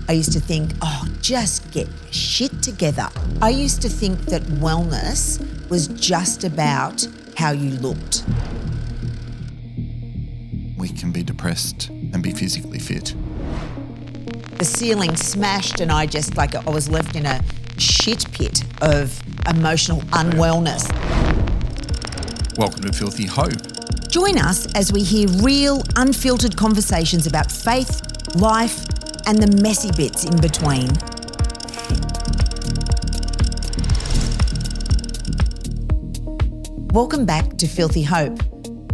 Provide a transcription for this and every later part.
I used to think, just get your shit together. I used to think that wellness was just about how you looked. We can be depressed and be physically fit. The ceiling smashed and I was left in a shit pit of emotional unwellness. Welcome to Filthy Hope. Join us as we hear real, unfiltered conversations about faith, life, and the messy bits in between. Welcome back to Filthy Hope.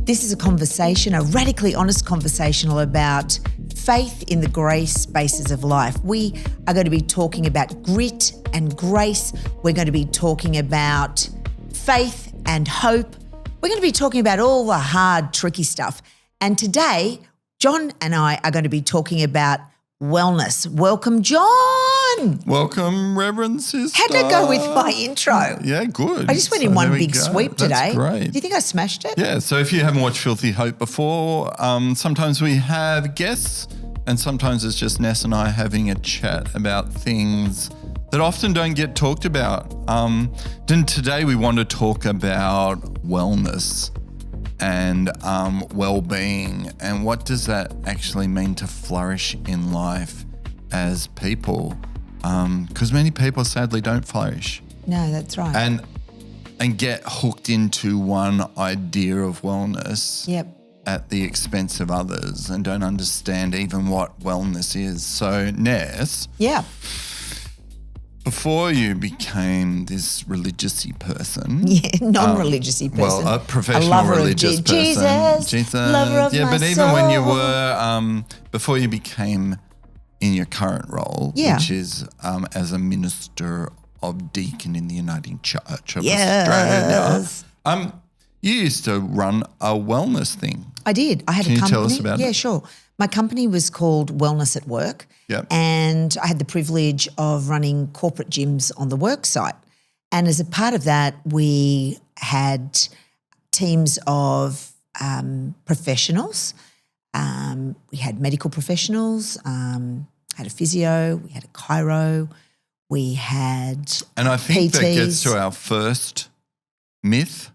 This is a radically honest conversational about faith in the grey spaces of life. We are going to be talking about grit and grace. We're going to be talking about faith and hope. We're going to be talking about all the hard, tricky stuff. And today, John and I are going to be talking about wellness. Welcome, John. Welcome, Reverend Sister. How'd I go with my intro? Yeah, good. I just went in one big sweep today. That's great. Do you think I smashed it? Yeah, so if you haven't watched Filthy Hope before, sometimes we have guests and sometimes it's just Ness and I having a chat about things that often don't get talked about. Then today we want to talk about wellness and well-being and what does that actually mean to flourish in life as people? Because many people sadly don't flourish. No, that's right. And get hooked into one idea of wellness. Yep. At the expense of others and don't understand even what wellness is. So, Ness. Yeah. Before you became this religious-y person. Yeah, non-religious-y person. Well, a professional religious person. Jesus, lover of my but even soul. when you were, before you became in your current role, which is as a minister of deacon in the Uniting Church of Australia now, you used to run a wellness thing. I did. I had Can a you company. tell us about it? Yeah, sure. My company was called Wellness at Work. Yep. And I had the privilege of running corporate gyms on the work site. And as a part of that, we had teams of professionals. We had medical professionals, had a physio, we had a chiro, we had And I think PTs. that gets to our first myth,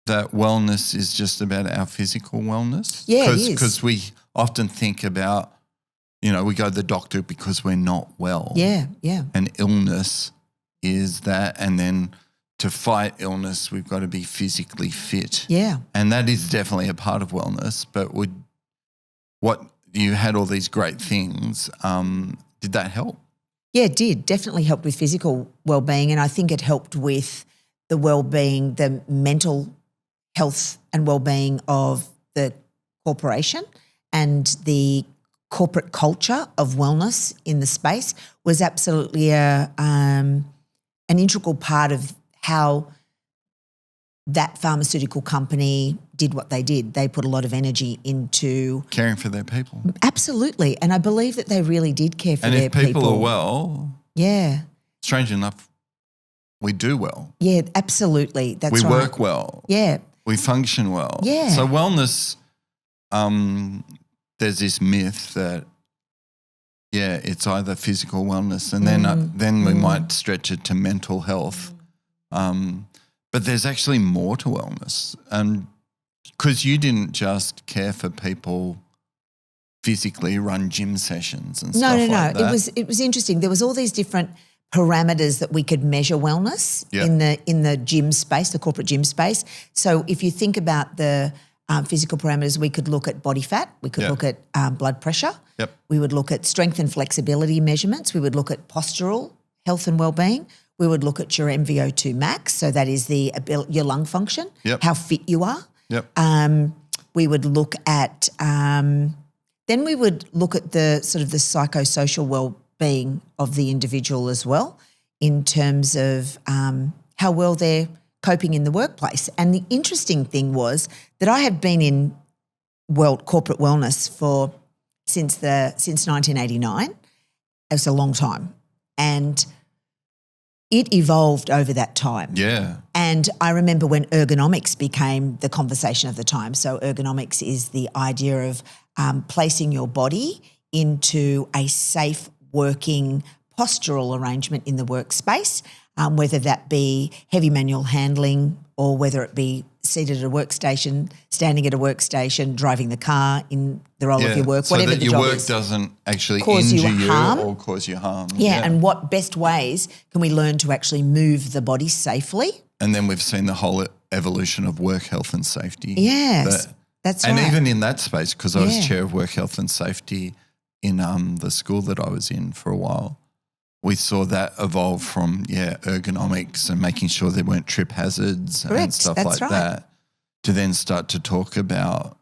that wellness is just about our physical wellness. Yeah, it is. Because we often think about, we go to the doctor because we're not well. Yeah, yeah. And illness is that. And then to fight illness, we've got to be physically fit. Yeah. And that is definitely a part of wellness. But you had all these great things. Did that help? Yeah, it did. Definitely helped with physical well-being, and I think it helped with the well-being, the mental health and well-being of the corporation, and the corporate culture of wellness in the space was absolutely an integral part of how that pharmaceutical company did what they did. They put a lot of energy into Caring for their people. Absolutely, and I believe that they really did care for And their if people people. are well, Yeah. strange enough, we do well. Yeah, absolutely. That's we right. work well. Yeah. We function well. Yeah. So wellness, there's this myth that, it's either physical wellness and then we might stretch it to mental health. But there's actually more to wellness. And because you didn't just care for people physically, run gym sessions and stuff like that. No. It was interesting. There was all these different parameters that we could measure wellness in the gym space, the corporate gym space. So if you think about the physical parameters, we could look at body fat, we could look at blood pressure, we would look at strength and flexibility measurements, we would look at postural health and well-being, we would look at your MVO2 max, so that is your lung function, how fit you are. We would look at then we would look at the sort of the psychosocial well-being of the individual as well, in terms of how well they're coping in the workplace. And the interesting thing was that I have been in corporate wellness since 1989. It was a long time, and it evolved over that time. Yeah. And I remember when ergonomics became the conversation of the time. So ergonomics is the idea of placing your body into a safe working postural arrangement in the workspace, whether that be heavy manual handling or whether it be seated at a workstation, standing at a workstation, driving the car in the role of your work, whatever the job is. So that your work doesn't actually cause injure you harm. or cause you harm. Yeah, and what best ways can we learn to actually move the body safely? And then we've seen the whole evolution of work health and safety. Yes, that's right. And even in that space, because I was chair of work health and safety in the school that I was in for a while, we saw that evolve from, ergonomics and making sure there weren't trip hazards and stuff that, to then start to talk about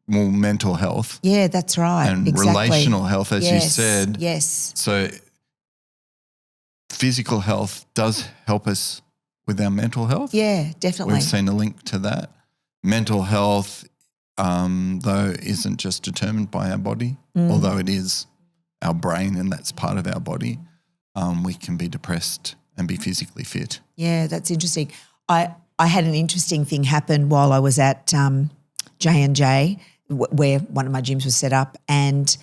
mental health. Yeah, that's right. And relational health, as you said. Yes. So physical health does help us with our mental health. Yeah, definitely. We've seen a link to that. Mental health, though, isn't just determined by our body, although it is our brain and that's part of our body. We can be depressed and be physically fit. Yeah, that's interesting. I had an interesting thing happen while I was at J&J, where one of my gyms was set up, and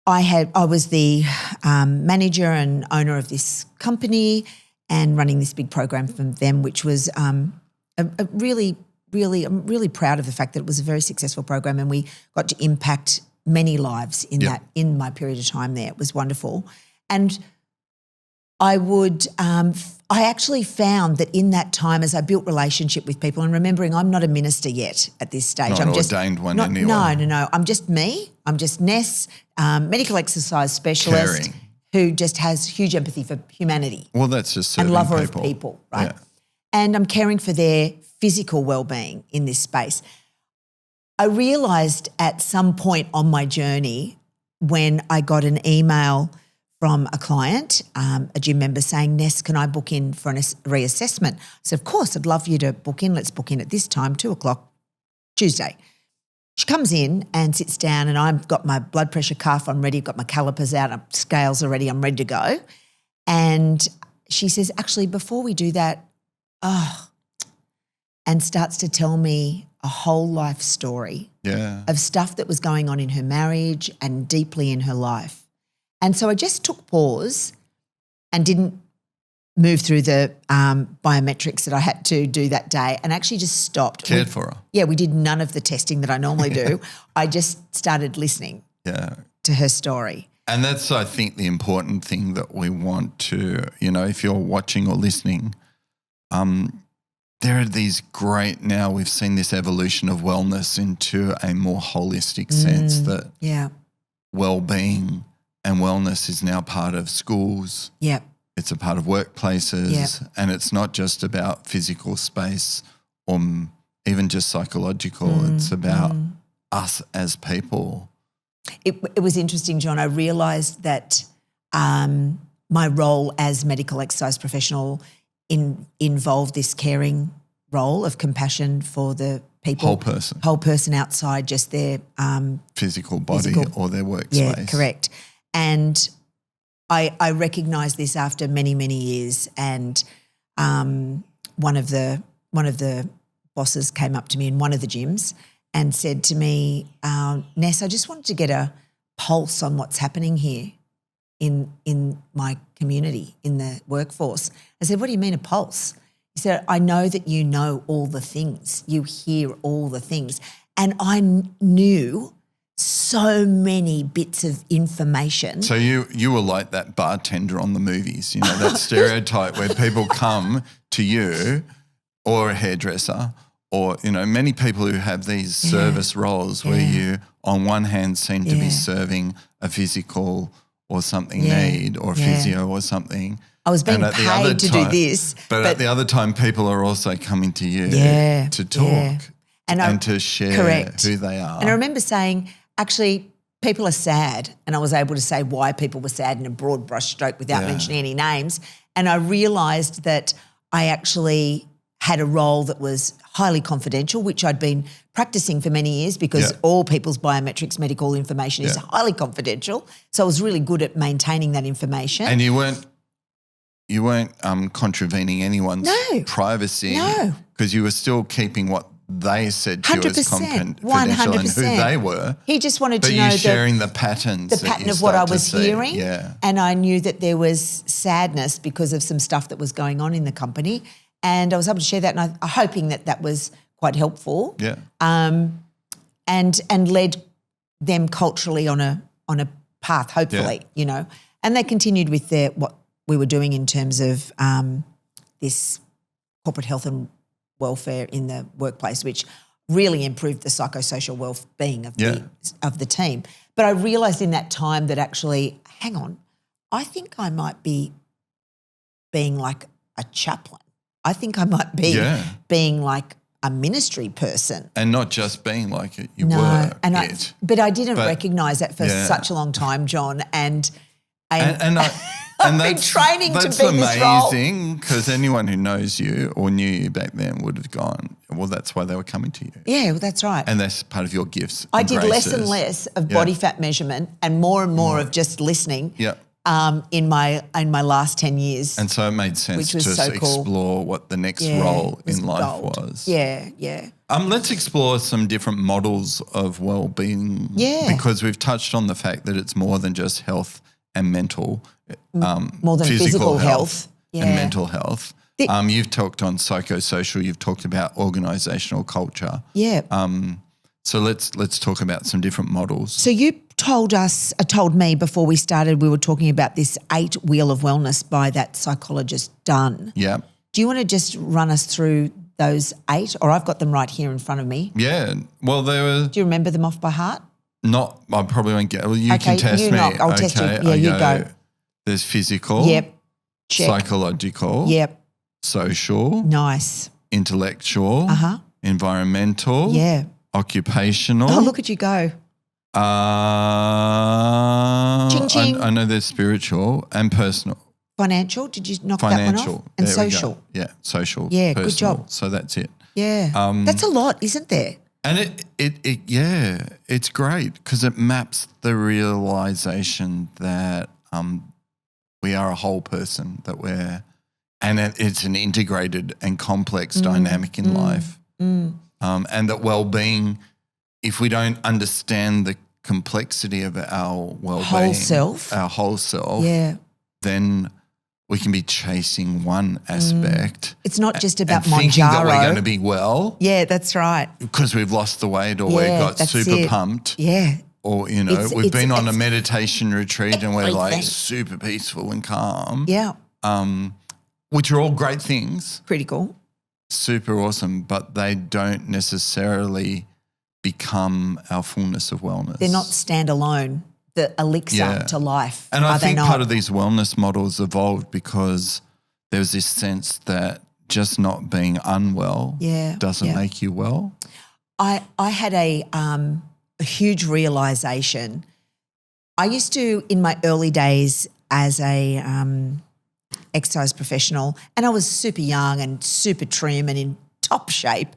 I was the manager and owner of this company and running this big program for them, which was I'm really proud of the fact that it was a very successful program, and we got to impact many lives in my period of time there. It was wonderful. And I actually found that in that time, as I built relationship with people, and remembering I'm not a minister yet at this stage. Not I'm an just ordained one anyway. No. I'm just me. I'm just Ness, medical exercise specialist. Caring. Who just has huge empathy for humanity. Well, that's just serving and lover people. of people, right? Yeah. And I'm caring for their physical well-being in this space. I realised at some point on my journey when I got an email from a client, a gym member saying, Ness, can I book in for a reassessment? I said, of course, I'd love you to book in. Let's book in at this time, 2:00 Tuesday. She comes in and sits down, and I've got my blood pressure cuff, I'm ready, I've got my calipers out, scales are ready, I'm ready to go. And she says, actually, before we do that, and starts to tell me a whole life story of stuff that was going on in her marriage and deeply in her life. And so I just took pause and didn't move through the biometrics that I had to do that day, and actually just stopped. Cared for her. Yeah, we did none of the testing that I normally do. I just started listening to her story. And that's, I think, the important thing that we want to, if you're watching or listening, there are these great, now we've seen this evolution of wellness into a more holistic sense that well-being and wellness is now part of schools. Yeah. It's a part of workplaces, and it's not just about physical space or even just psychological. It's about us as people. It was interesting, John. I realised that my role as medical exercise professional involved this caring role of compassion for the people. Whole person outside just their physical body or their workspace. Yeah, correct. And I recognised this after many, many years, and one of the bosses came up to me in one of the gyms and said to me, Ness, I just wanted to get a pulse on what's happening here in my community, in the workforce. I said, what do you mean a pulse? He said, I know that you know all the things, you hear all the things. And I knew so many bits of information. So you were like that bartender on the movies, that stereotype where people come to you, or a hairdresser, or, many people who have these service roles where you on one hand seem to be serving a physical or something need or physio or something. I was being paid to do this. But at the other time, people are also coming to you to talk and to share who they are. And I remember saying, actually, people are sad, and I was able to say why people were sad in a broad brush stroke without mentioning any names. And I realised that I actually had a role that was highly confidential, which I'd been practicing for many years because all people's biometrics, medical information is highly confidential. So I was really good at maintaining that information. And you weren't contravening anyone's privacy because you were still keeping what they said to you as 100%, confidential and who 100%. they were. He just wanted But to know you sharing the patterns, the that pattern you of what I start to was see. hearing. Yeah. And I knew that there was sadness because of some stuff that was going on in the company. And I was able to share that, and I'm hoping that was quite helpful. Yeah. And led them culturally on a path, hopefully, you know. And they continued with what we were doing in terms of this corporate health and welfare in the workplace, which really improved the psychosocial well-being of the team. But I realised in that time that actually, hang on, I think I might be being like a chaplain. I think I might be being like a ministry person. And not just being like it, you were it. But I didn't recognise that for such a long time, John. And I've been training to be this role. That's amazing, because anyone who knows you or knew you back then would have gone, well, that's why they were coming to you. Yeah, well, that's right. And that's part of your gifts. I did less and less of body fat measurement and more of just listening. Yeah. In my last 10 years. And so it made sense to cool. explore what the next role in life was. Yeah, yeah. Let's explore some different models of well-being. Yeah. Because we've touched on the fact that it's more than just health and mental. More than physical health. And mental health. You've talked on psychosocial. You've talked about organisational culture. Yeah. So let's talk about some different models. So you told me before we started, we were talking about this 8 wheel of wellness by that psychologist Dunn. Yeah. Do you want to just run us through those 8? Or I've got them right here in front of me. Yeah. Well, they were. Do you remember them off by heart? Not. I probably won't get. Well, you can test me. I'll test you. Yeah, you go. There's physical. Yep. Check. Psychological. Yep. Social. Nice. Intellectual. Environmental. Yeah. Occupational. Oh, look at you go. Ching, ching. I know there's spiritual and personal. Financial. Did you knock that one off? And there social. Yeah, social. Yeah, personal. good job. So that's it. Yeah. That's a lot, isn't there? And it's great because it maps the realization that we are a whole person, and it's an integrated and complex dynamic in life. And that well-being, if we don't understand the complexity of our well-being, our whole self, then we can be chasing one aspect. It's not just about Monjaro. Thinking that we're going to be well. Yeah, that's right. Because we've lost the weight or we got super pumped. Yeah. Or, we've been on a meditation retreat and we're like super peaceful and calm. Yeah. Which are all great things. Pretty cool. Super awesome, but they don't necessarily become our fullness of wellness. They're not standalone, the elixir to life. And I think part of these wellness models evolved because there's this sense that just not being unwell doesn't make you well. I had a huge realisation. I used to, in my early days as a exercise professional, and I was super young and super trim and in top shape,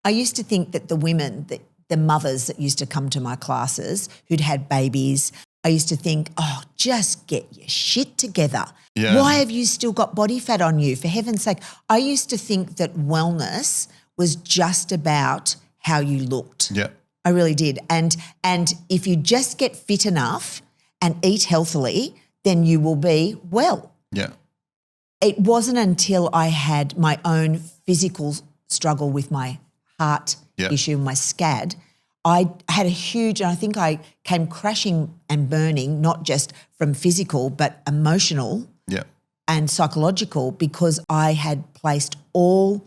I used to think that the women, the mothers that used to come to my classes who'd had babies, I used to think, oh, just get your shit together. Yeah. Why have you still got body fat on you? For heaven's sake. I used to think that wellness was just about how you looked. Yeah. I really did. And if you just get fit enough and eat healthily, then you will be well. Yeah. It wasn't until I had my own physical struggle with my heart issue, my SCAD, I had a huge, and I think I came crashing and burning, not just from physical but emotional and psychological, because I had placed all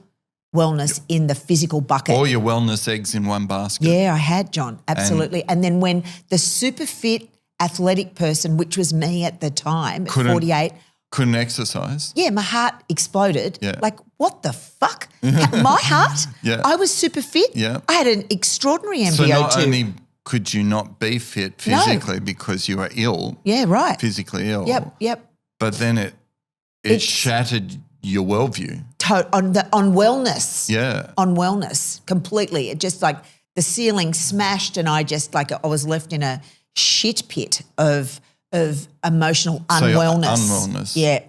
wellness in the physical bucket. All your wellness eggs in one basket. Yeah, I had, John, absolutely. And then when the super fit athletic person, which was me at the time, at 48, couldn't exercise. Yeah, my heart exploded. Yeah. Like, what the fuck? My heart? Yeah. I was super fit. Yeah. I had an extraordinary MBO2. So not only could you not be fit physically because you were ill. Yeah, right. Physically ill. Yep. But then it shattered your worldview. On wellness. Yeah. On wellness, completely. It just like the ceiling smashed and I was left in a shit pit of emotional unwellness. Unwellness. Yeah.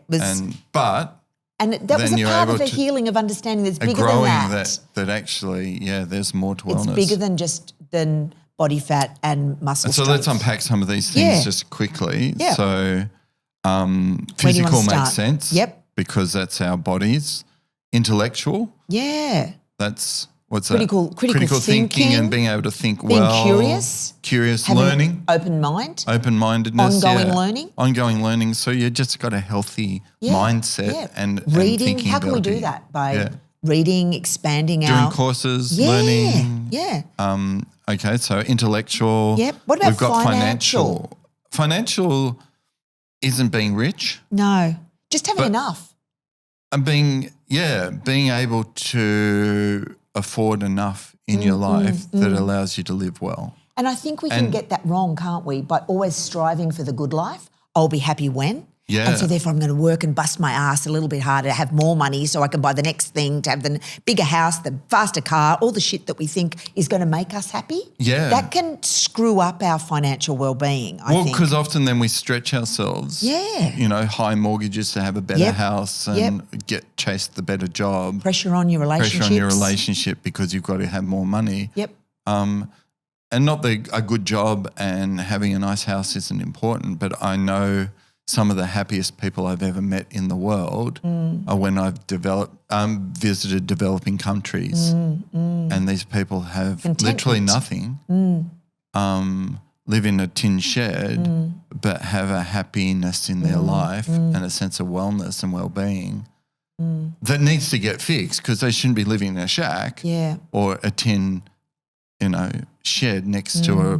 But And that was then a you're part of able the to- healing of understanding that's a bigger than growing that. that actually, there's more to wellness. It's bigger than body fat and muscle And so strength. let's unpack some of these things Yeah. just quickly. Yeah. So Where do you physical wanna makes start? sense. Yep. Because that's our bodies. Intellectual, Yeah. that's what's Critical that? Critical thinking and being able to think well. Curious. Curious, Having learning. open mind. Open-mindedness. Ongoing learning. Ongoing learning. So you just got a healthy mindset and reading. thinking How can we do ability. that? By reading, expanding our... Doing courses, learning. Yeah. Okay, so intellectual. Yep. What about We've got financial? Financial isn't being rich. No. Just having enough. And being able to afford enough in your life that allows you to live well. And I think we can get that wrong, can't we? By always striving for the good life. I'll be happy when. Yeah. And so therefore I'm going to work and bust my ass a little bit harder to have more money so I can buy the next thing, to have the bigger house, the faster car, all the shit that we think is going to make us happy. Yeah. That can screw up our financial well-being, I Well, think. because often then we stretch ourselves. Yeah. You know, high mortgages to have a better Yep. house and chase the better job. Pressure on your relationships. Pressure on your relationship because you've got to have more money. Yep. And not that a good job and having a nice house isn't important, but I know some of the happiest people I've ever met in the world are when I've visited developing countries, and these people have literally nothing, live in a tin shed, but have a happiness in their life and a sense of wellness and well-being that needs to get fixed because they shouldn't be living in a shack or a tin, shed next to a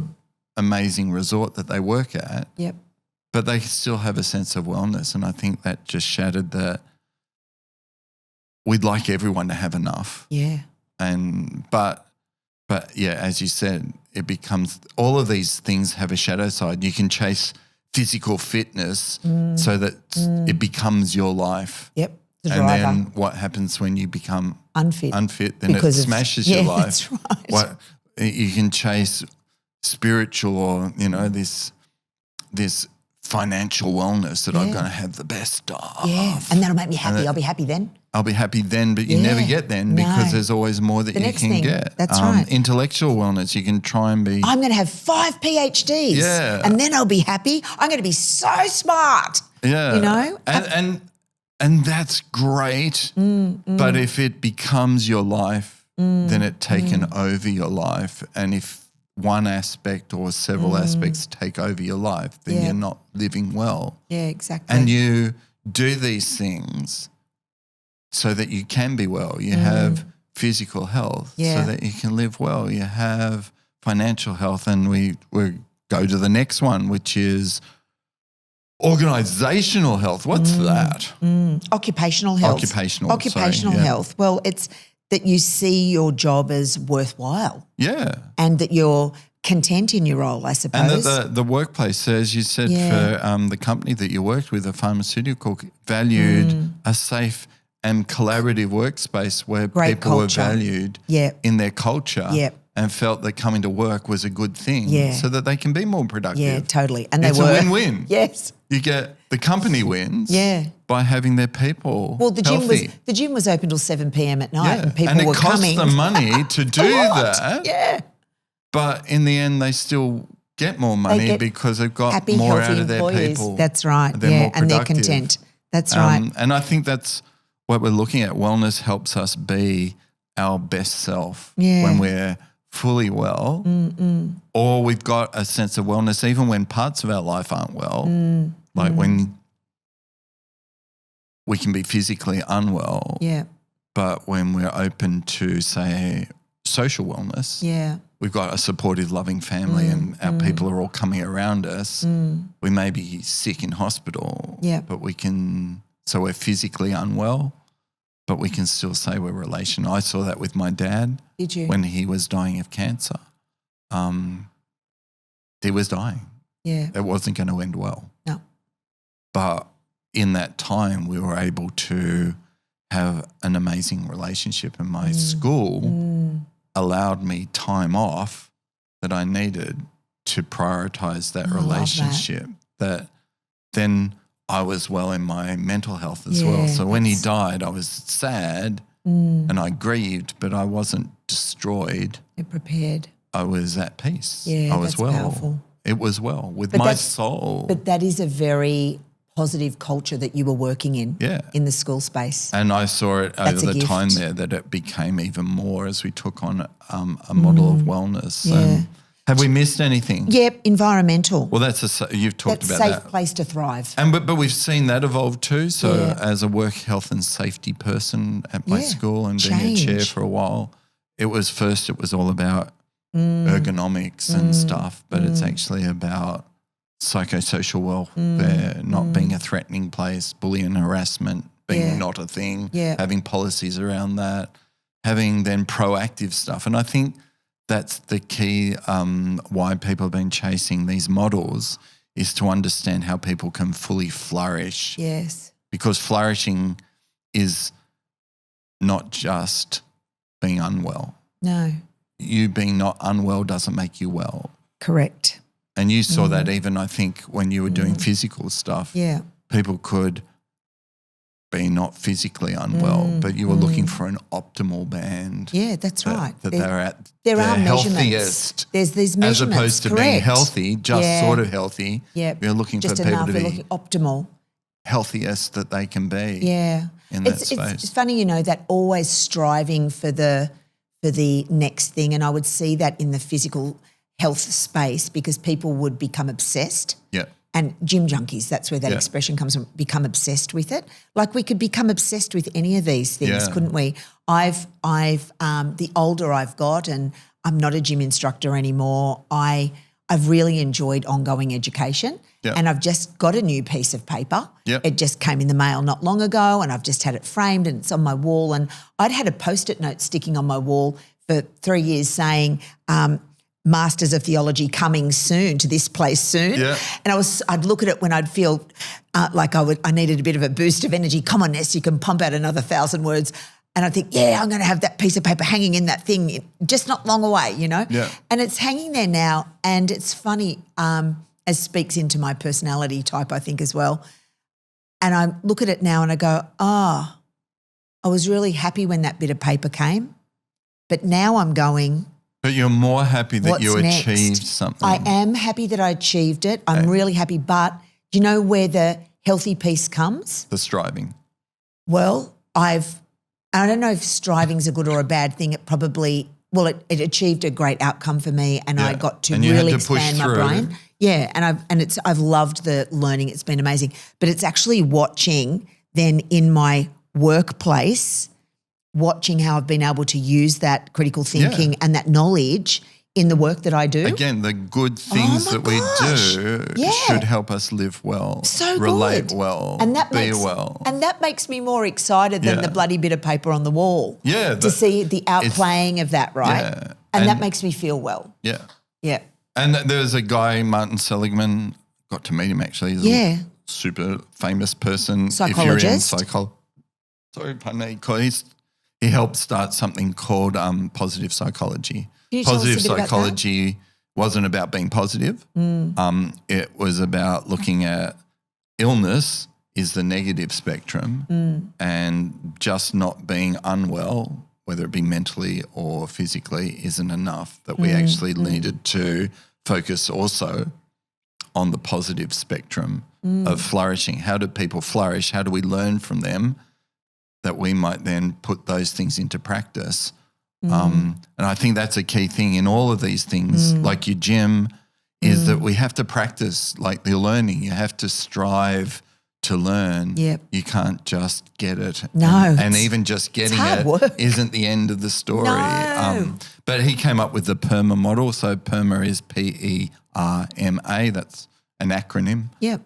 amazing resort that they work at. Yep. But they still have a sense of wellness, and I think that just shattered that we'd like everyone to have enough. Yeah. But as you said, it becomes all of these things have a shadow side. You can chase physical fitness so that it becomes your life. Yep. The And driver. then what happens when you become unfit? Then Because it of- smashes your life. That's right. You can chase spiritual or this financial wellness that I'm going to have the best stuff. Yeah, and that'll make me happy. I'll be happy then. I'll be happy then, but you never get then because there's always more that you next can thing. get. That's right. Intellectual wellness, you can try and be. I'm going to have 5 PhDs. Yeah. And then I'll be happy. I'm going to be so smart. Yeah. And that's great. But if it becomes your life, then it's taken over your life. And if one aspect or several aspects take over your life, then you're not living well. Yeah, exactly. And you do these things so that you can be well. You have physical health so that you can live well. You have financial health, and we go to the next one, which is organizational health. What's that? Occupational health. Occupational health. Well, it's that you see your job as worthwhile. Yeah. And that you're content in your role, I suppose. And the workplace says, you said for the company that you worked with, a pharmaceutical, valued a safe and collaborative workspace where Great people culture. were valued in their culture and felt that coming to work was a good thing so that they can be more productive. Yeah, totally. And it's they were. a win-win. Yes. You get the company wins by having their people the healthy. gym was open till 7 p.m. at night and people it were costs coming. them money to do that. Yeah. But in the end, they still get more money because they've got happy, more healthy out of their employees. people. That's right. They're more and they're productive. content. That's right. And I think that's what we're looking at. Wellness helps us be our best self when we're fully well, or we've got a sense of wellness even when parts of our life aren't well, like when we can be physically unwell, but when we're open to, say, social wellness, we've got a supportive, loving family and our people are all coming around us. We may be sick in hospital, but so we're physically unwell, but we can still say we're relational. I saw that with my dad. Did you? When he was dying of cancer. He was dying. Yeah. It wasn't going to end well. No. But in that time, we were able to have an amazing relationship, and my school allowed me time off that I needed to prioritize that relationship. That then I was well in my mental health as well. So when he died, I was sad and I grieved, but I wasn't destroyed. You're prepared. I was at peace. Yeah, I was that's well. powerful. It was well with my soul. But that is a very positive culture that you were working in the school space. And I saw it over the time there that it became even more as we took on a model of wellness. Yeah. Have we missed anything? Yep, environmental. Well, you've talked about that. Safe place to thrive. And but we've seen that evolve too. So as a work health and safety person at my school and being a chair for a while, it was all about ergonomics and stuff, but it's actually about psychosocial welfare, not being a threatening place, bullying and harassment being not a thing, having policies around that, having then proactive stuff. And I think that's the key why people have been chasing these models is to understand how people can fully flourish. Yes. Because flourishing is not just being unwell. No. You being not unwell doesn't make you well. Correct. And you saw that even, I think, when you were doing physical stuff. Yeah. People could be not physically unwell, but you were looking for an optimal band. Yeah, that's right. That they're at there their are healthiest. There's these measurements. As opposed to being healthy, just sort of healthy. Yeah. You're looking just for people to be looking optimal. Healthiest that they can be. Yeah. In that space. It's funny, that always striving for the next thing, and I would see that in the physical health space because people would become obsessed. Yeah. And gym junkies, that's where that expression comes from, become obsessed with it. Like we could become obsessed with any of these things, couldn't we? I've the older I've got, and I'm not a gym instructor anymore, I've really enjoyed ongoing education. Yeah. And I've just got a new piece of paper. Yep. It just came in the mail not long ago, and I've just had it framed and it's on my wall. And I'd had a Post-it note sticking on my wall for 3 years saying, Masters of Theology coming soon to this place soon. Yeah. And I'd look at it when I'd feel like I needed a bit of a boost of energy. Come on, Ness, you can pump out another 1,000 words. And I think, I'm going to have that piece of paper hanging in that thing just not long away, Yeah. And it's hanging there now, and it's funny, as speaks into my personality type, I think, as well. And I look at it now and I go, I was really happy when that bit of paper came, but now I'm going, but you're more happy that you next? achieved something. I am happy that I achieved it. I'm really happy. But you know where the healthy piece comes? The striving. Well, I don't know if striving's a good or a bad thing. It probably, it achieved a great outcome for me, and I got to really expand my brain. Yeah, and I've loved the learning. It's been amazing. But it's actually watching then in my workplace, watching how I've been able to use that critical thinking and that knowledge in the work that I do. Again, the good things that we do should help us live well, relate well, and be well. And that makes me more excited than the bloody bit of paper on the wall. Yeah. To see the outplaying of that, right? Yeah. And that makes me feel well. Yeah. Yeah. And there's a guy, Martin Seligman, got to meet him actually. He's a super famous person. Psychologist. If you're in sorry, pardon me. He helped start something called positive psychology. Positive psychology wasn't about being positive. It was about looking at illness is the negative spectrum and just not being unwell, whether it be mentally or physically, isn't enough, that we actually needed to focus also on the positive spectrum of flourishing. How do people flourish? How do we learn from them that we might then put those things into practice? And I think that's a key thing in all of these things, like your gym, is that we have to practice, like the learning. You have to strive to learn. Yep. You can't just get it. No. And even just getting it isn't the end of the story. No. But he came up with the PERMA model. So PERMA is PERMA. That's an acronym. Yep.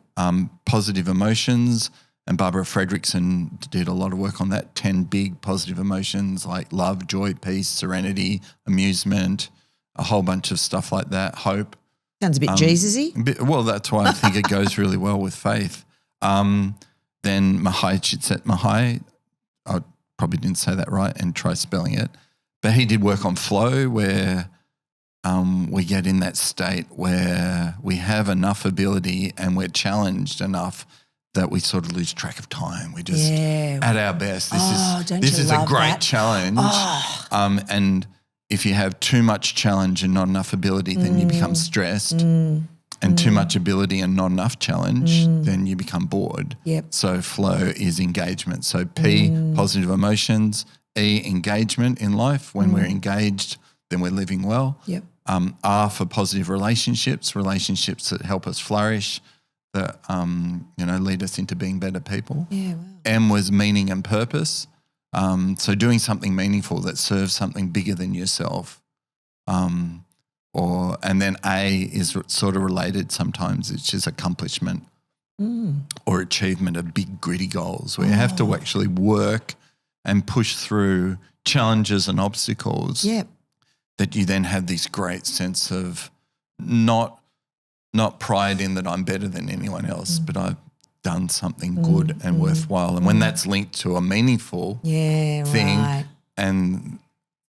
Positive emotions. And Barbara Fredrickson did a lot of work on that, 10 big positive emotions like love, joy, peace, serenity, amusement, a whole bunch of stuff like that, hope. Sounds a bit Jesus-y. Well, that's why I think it goes really well with faith. Then Mahai Csikszentmihalyi, I probably didn't say that right and try spelling it, but he did work on flow where we get in that state where we have enough ability and we're challenged enough that we sort of lose track of time. We just at our best. This is a love great that? challenge. And if you have too much challenge and not enough ability, then you become stressed. And too much ability and not enough challenge, then you become bored. Yep. So flow is engagement. So P, positive emotions. E, engagement in life. When we're engaged, then we're living well. Yep. R for positive relationships that help us flourish, that lead us into being better people. Yeah, wow. M was meaning and purpose. So doing something meaningful that serves something bigger than yourself. And then A is sort of related sometimes. It's just accomplishment or achievement of big gritty goals where you have to actually work and push through challenges and obstacles. Yep. That you then have this great sense of not pride in that I'm better than anyone else, but I've done something good and worthwhile. And when that's linked to a meaningful thing, right. and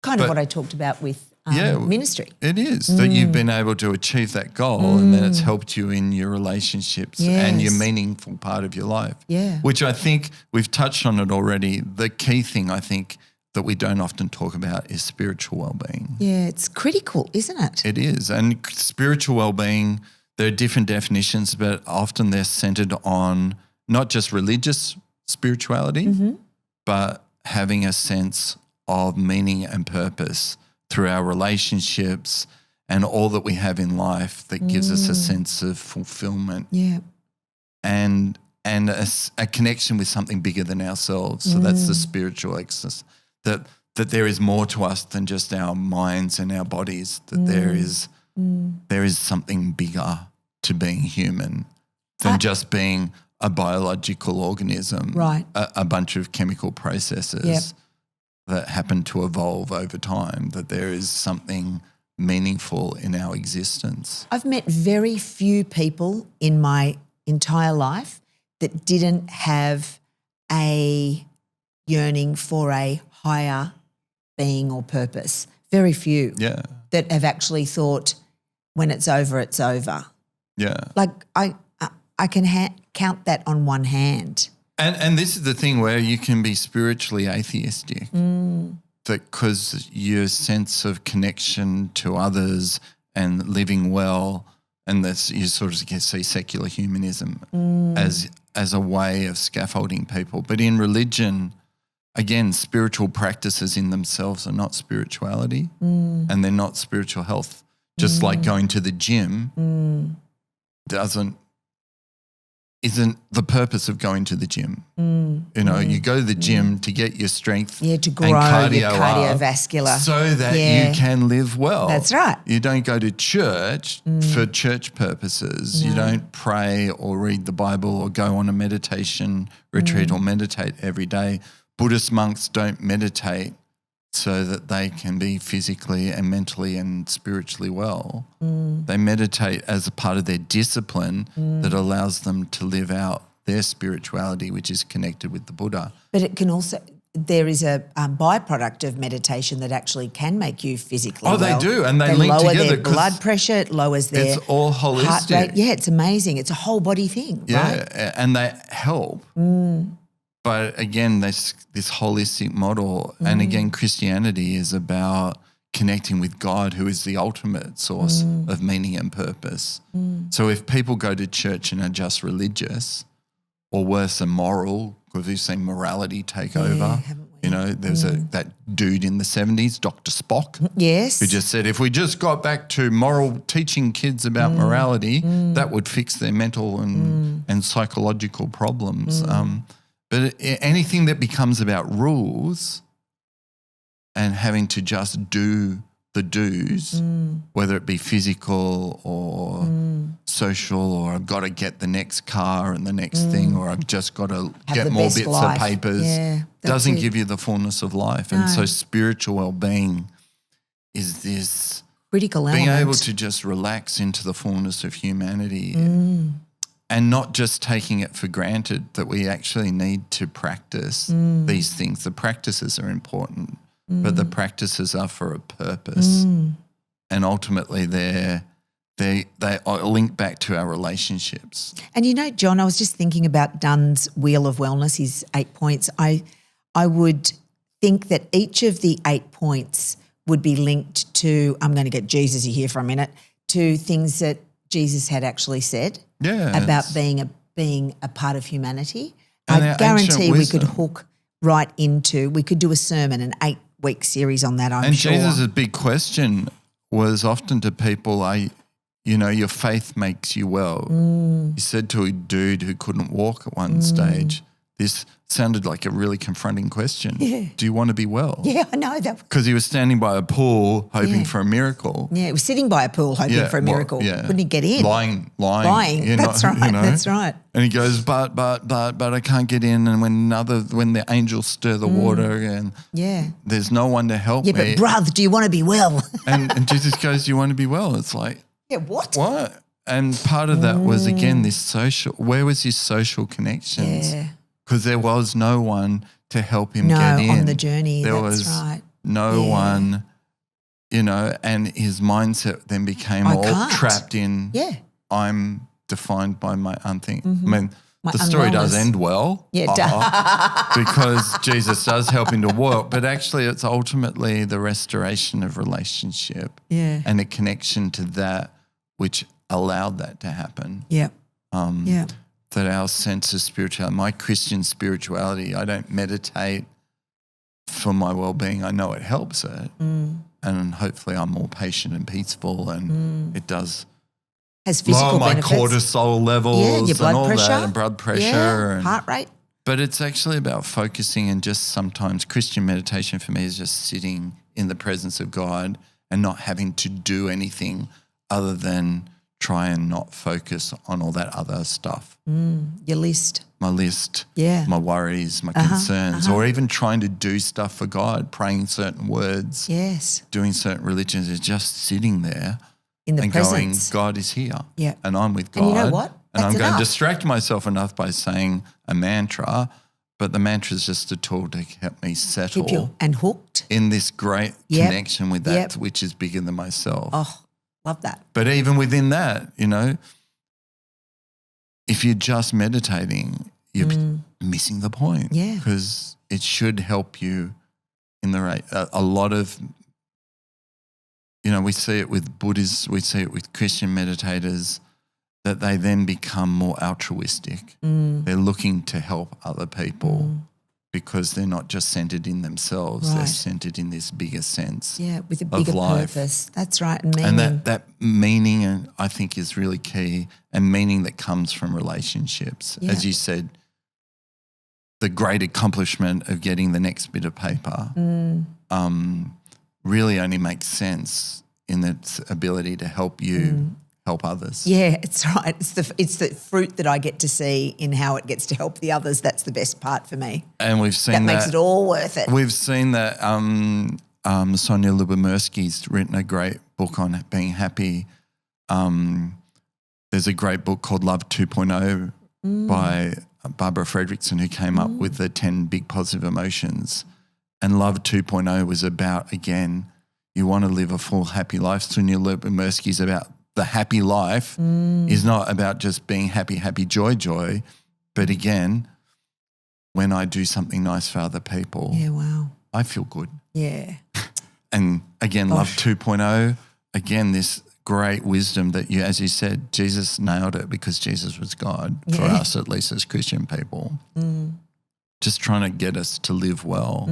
kind of what I talked about with ministry. It is that you've been able to achieve that goal and then it's helped you in your relationships and your meaningful part of your life. Yeah. Which I think we've touched on it already. The key thing I think that we don't often talk about is spiritual well-being. Yeah, it's critical, isn't it? It is. And spiritual well-being, there are different definitions, but often they're centered on not just religious spirituality, but having a sense of meaning and purpose through our relationships and all that we have in life that gives us a sense of fulfillment and a connection with something bigger than ourselves. So that's the spiritual excess, that there is more to us than just our minds and our bodies, that there is something bigger to being human than just being a biological organism, right? A bunch of chemical processes that happen to evolve over time, that there is something meaningful in our existence. I've met very few people in my entire life that didn't have a yearning for a higher being or purpose. Very few that have actually thought, when it's over, it's over. Yeah. Like I can count that on one hand. And this is the thing where you can be spiritually atheistic, because your sense of connection to others and living well, and this you sort of see secular humanism as a way of scaffolding people. But in religion, again, spiritual practices in themselves are not spirituality, and they're not spiritual health. Just like going to the gym isn't the purpose of going to the gym. You go to the gym to get your strength to grow and your cardiovascular. So that you can live well. That's right. You don't go to church for church purposes. No. You don't pray or read the Bible or go on a meditation retreat or meditate every day. Buddhist monks don't meditate so that they can be physically and mentally and spiritually well. They meditate as a part of their discipline that allows them to live out their spirituality, which is connected with the Buddha. But it can also, there is a byproduct of meditation that actually can make you physically well. They do, and they link lower together. Their blood pressure, it lowers their it's all holistic. Heart rate. Yeah, it's amazing. It's a whole body thing, right? And they help. But again, this holistic model, and again, Christianity is about connecting with God, who is the ultimate source of meaning and purpose. So if people go to church and are just religious, or worse, immoral, because we've seen morality take over. There was that dude in the 70s, Dr. Spock, yes, who just said, if we just got back to teaching kids about morality, that would fix their mental and psychological problems. But anything that becomes about rules and having to just do the do's, whether it be physical or social, or I've got to get the next car and the next thing, or I've just got to get more bits of papers, doesn't give you the fullness of life. And so spiritual well-being is this critical element. Being able to just relax into the fullness of humanity. And not just taking it for granted, that we actually need to practice these things. The practices are important, but the practices are for a purpose. And ultimately they're they are linked back to our relationships. And you know, John, I was just thinking about Dunn's Wheel of Wellness, his 8 points. I would think that each of the 8 points would be linked to, I'm going to get Jesus here for a minute, to things that Jesus had actually said about being a part of humanity. And I guarantee we could hook right into, we could do a sermon, an 8-week series on that, I'm sure. And Jesus' big question was often to people, your faith makes you well. He said to a dude who couldn't walk at one stage, this sounded like a really confronting question. Yeah. Do you want to be well? Yeah, I know that. Because he was standing by a pool hoping for a miracle. Yeah, he was sitting by a pool hoping for a miracle. Couldn't he get in? Lying. That's right. That's right. And he goes, but I can't get in. And when the angels stir the water and there's no one to help me. Yeah, but bruv, do you want to be well? and Jesus goes, do you want to be well? It's like, what? What? And part of that was, again, where was his social connections? Yeah. Because there was no one to help him get in. On the journey, there that's was right. no one, and his mindset then became trapped in, I'm defined by my unthinking. I mean, the story does end well. Yeah, it does. Because Jesus does help him to walk, but actually it's ultimately the restoration of relationship and a connection to that which allowed that to happen. Yeah. That our sense of spirituality, my Christian spirituality, I don't meditate for my well-being. I know it helps it. And hopefully I'm more patient and peaceful, and it does has physical lower my benefits. cortisol levels your blood and all pressure. that, and blood pressure. And heart rate. But it's actually about focusing, and just sometimes Christian meditation for me is just sitting in the presence of God and not having to do anything other than try and not focus on all that other stuff. Your list. My list, Yeah. my worries, my concerns, or even trying to do stuff for God, praying certain words, Yes. doing certain religions, is just sitting there In the and presence. going, God is here. Yeah. And I'm with God. And you know what? And I'm That's going to enough. distract myself enough by saying a mantra, but the mantra is just a tool to help me settle Keep you and hooked. in this great Yep. connection with that Yep. which is bigger than myself. Oh, love that. But even within that, if you're just meditating, you're missing the point. Yeah. Because it should help you in the right. A lot of, we see it with Buddhists, we see it with Christian meditators, that they then become more altruistic. They're looking to help other people because they're not just centered in themselves, they're Right. centered in this bigger sense. Yeah, with a of bigger life. purpose. That's right. And meaning. And that meaning, I think, is really key, and meaning that comes from relationships. Yeah. As you said, the great accomplishment of getting the next bit of paper really only makes sense in its ability to help you help others. Yeah, it's right. It's the fruit that I get to see in how it gets to help the others. That's the best part for me. And we've seen That makes it all worth it. We've seen that Sonia Lyubomirsky's written a great book on being happy. There's a great book called Love 2.0 by Barbara Fredrickson, who came up with the 10 big positive emotions. And Love 2.0 was about, again, you want to live a full, happy life. Sonia Lyubomirsky's about the happy life is not about just being happy, joy. But again, when I do something nice for other people, Yeah, wow. I feel good. Yeah. And again, Love 2.0, again, this great wisdom that you, as you said, Jesus nailed it because Jesus was God for us, at least as Christian people. Just trying to get us to live well.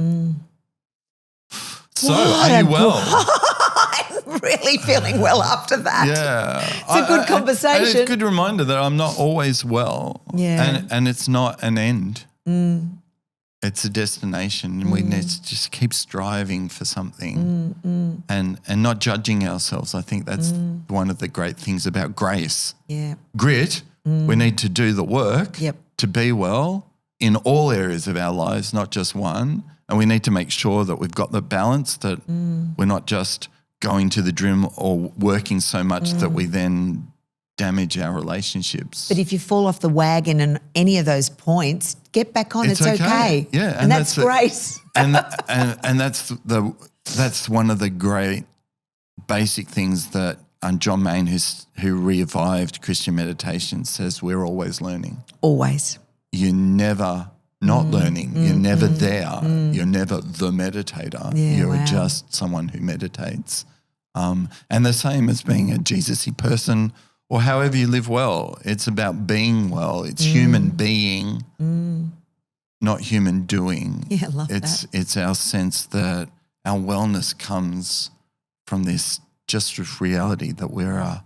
So, are you well? I'm really feeling well after that. Yeah. It's a good conversation. And it's a good reminder that I'm not always well. Yeah. And it's not an end. It's a destination, and we need to just keep striving for something and not judging ourselves. I think that's one of the great things about grace. Yeah. Grit, we need to do the work Yep. to be well in all areas of our lives, not just one. And we need to make sure that we've got the balance, that we're not just going to the gym or working so much that we then damage our relationships. But if you fall off the wagon in any of those points, get back on. It's okay. Yeah, and that's grace. and that's one of the great basic things that John Main, who revived Christian meditation, says we're always learning. Always. You're never not learning. You're never there. You're never the meditator. You're just someone who meditates. And the same as being a Jesus-y person or however you live well. It's about being well. It's human being, not human doing. Yeah, I love that. It's our sense that our wellness comes from this just reality that we're a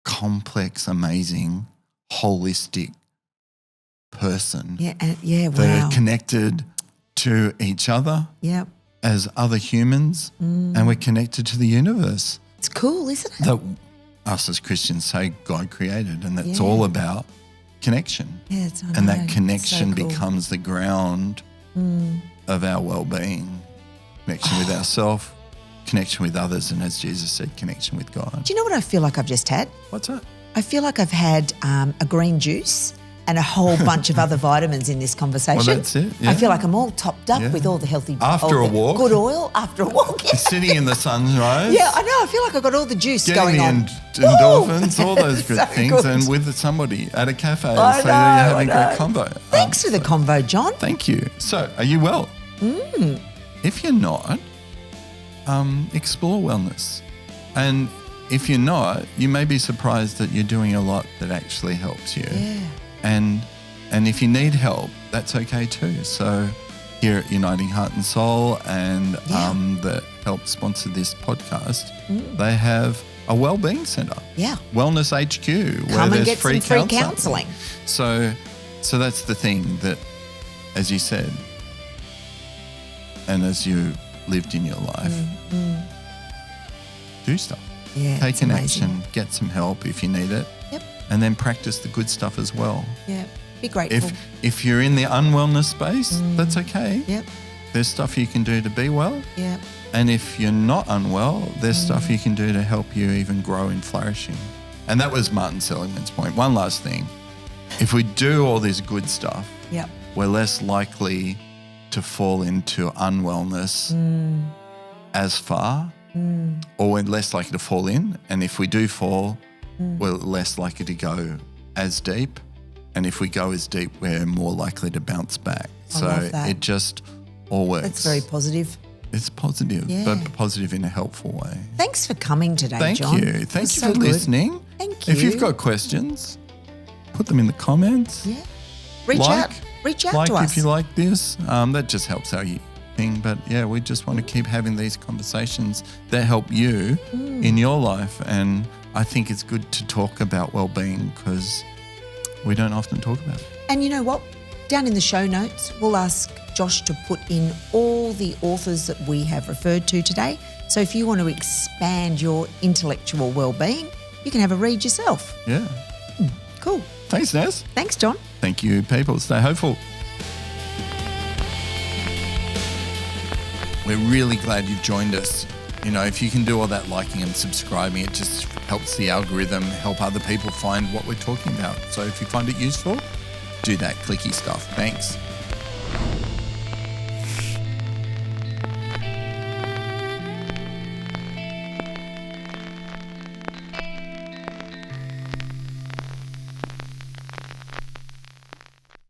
complex, amazing, holistic person that are connected to each other as other humans, and we're connected to the universe. It's cool, isn't it? That us as Christians say God created, and that's all about connection. Yes, I know. And that connection so cool. becomes the ground of our well-being, connection with ourselves, connection with others, and as Jesus said, connection with God. Do you know what I feel like I've just had? What's that? I feel like I've had a green juice and a whole bunch of other vitamins in this conversation. Well, that's it. Yeah. I feel like I'm all topped up with all the healthy... After a walk. Good oil after a walk. Yeah. Sitting in the sunrise. Yeah, I know. I feel like I've got all the juice going on. Endorphins, all those good So things, good. and with somebody at a cafe, I so know, you're having I a know. great combo. Thanks for the convo, John. Thank you. So, are you well? If you're not, explore wellness. And if you're not, you may be surprised that you're doing a lot that actually helps you. Yeah. And if you need help, that's okay too. So here at Uniting Heart and Soul and that help sponsor this podcast, they have a wellbeing centre. Yeah. Wellness HQ. Come where and there's get free some free counselling. So that's the thing that, as you said, and as you lived in your life, do stuff. Yeah, Take it's an amazing. action, get some help if you need it. Yep. And then practice the good stuff as well. Yeah. Be grateful. If you're in the unwellness space, that's okay. Yep. There's stuff you can do to be well. Yep. And if you're not unwell, there's stuff you can do to help you even grow in flourishing. And that was Martin Seligman's point. One last thing. If we do all this good stuff, Yep. we're less likely to fall into unwellness as far, or we're less likely to fall in. And if we do fall, we're less likely to go as deep. And if we go as deep, we're more likely to bounce back. I love that. It just all works. That's very positive. It's positive, but positive in a helpful way. Thanks for coming today, Thank John. you. Thank you so for good. listening. Thank you. If you've got questions, put them in the comments. Yeah. Reach out to us. If you like this. That just helps our thing. But yeah, we just want to keep having these conversations that help you in your life. And I think it's good to talk about well-being because we don't often talk about it. And you know what? Down in the show notes, we'll ask Josh to put in all the authors that we have referred to today. So if you want to expand your intellectual well-being, you can have a read yourself. Yeah. Cool. Thanks, Ness. Thanks, John. Thank you, people. Stay hopeful. We're really glad you've joined us. You know, if you can do all that liking and subscribing, it just helps the algorithm, help other people find what we're talking about. So if you find it useful, do that clicky stuff. Thanks.